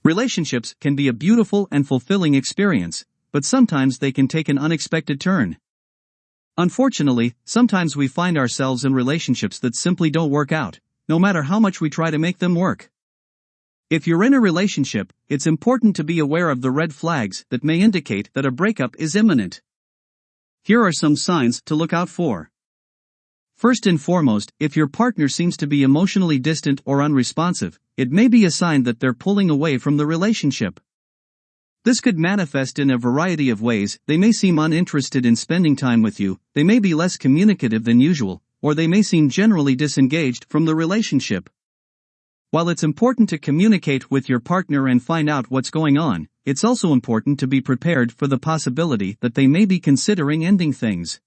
Relationships can be a beautiful and fulfilling experience, but sometimes they can take an unexpected turn. Unfortunately, sometimes we find ourselves in relationships that simply don't work out, no matter how much we try to make them work. If you're in a relationship, it's important to be aware of the red flags that may indicate that a breakup is imminent. Here are some signs to look out for. First and foremost, if your partner seems to be emotionally distant or unresponsive, it may be a sign that they're pulling away from the relationship. This could manifest in a variety of ways. They may seem uninterested in spending time with you, they may be less communicative than usual, or they may seem generally disengaged from the relationship. While it's important to communicate with your partner and find out what's going on, it's also important to be prepared for the possibility that they may be considering ending things.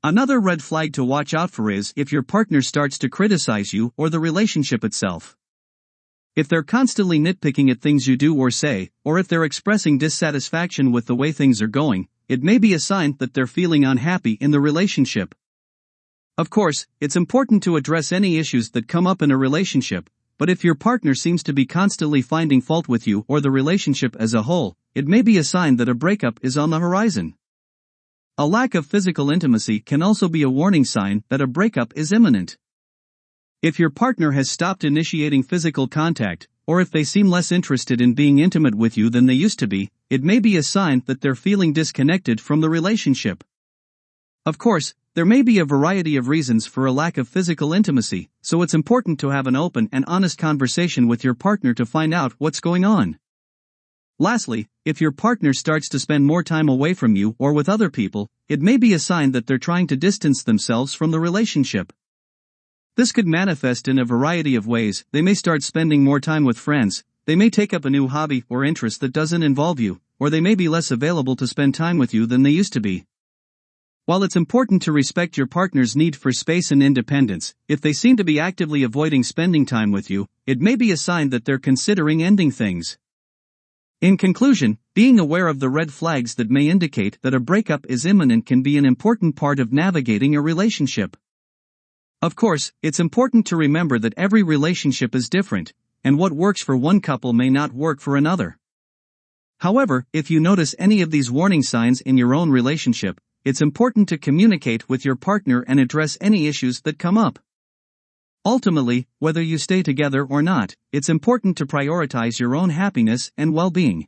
Another red flag to watch out for is if your partner starts to criticize you or the relationship itself. If they're constantly nitpicking at things you do or say, or if they're expressing dissatisfaction with the way things are going, it may be a sign that they're feeling unhappy in the relationship. Of course, it's important to address any issues that come up in a relationship, but if your partner seems to be constantly finding fault with you or the relationship as a whole, it may be a sign that a breakup is on the horizon. A lack of physical intimacy can also be a warning sign that a breakup is imminent. If your partner has stopped initiating physical contact, or if they seem less interested in being intimate with you than they used to be, it may be a sign that they're feeling disconnected from the relationship. Of course, there may be a variety of reasons for a lack of physical intimacy, so it's important to have an open and honest conversation with your partner to find out what's going on. Lastly, if your partner starts to spend more time away from you or with other people, it may be a sign that they're trying to distance themselves from the relationship. This could manifest in a variety of ways. They may start spending more time with friends, they may take up a new hobby or interest that doesn't involve you, or they may be less available to spend time with you than they used to be. While it's important to respect your partner's need for space and independence, if they seem to be actively avoiding spending time with you, it may be a sign that they're considering ending things. In conclusion, being aware of the red flags that may indicate that a breakup is imminent can be an important part of navigating a relationship. Of course, it's important to remember that every relationship is different, and what works for one couple may not work for another. However, if you notice any of these warning signs in your own relationship, it's important to communicate with your partner and address any issues that come up. Ultimately, whether you stay together or not, it's important to prioritize your own happiness and well-being.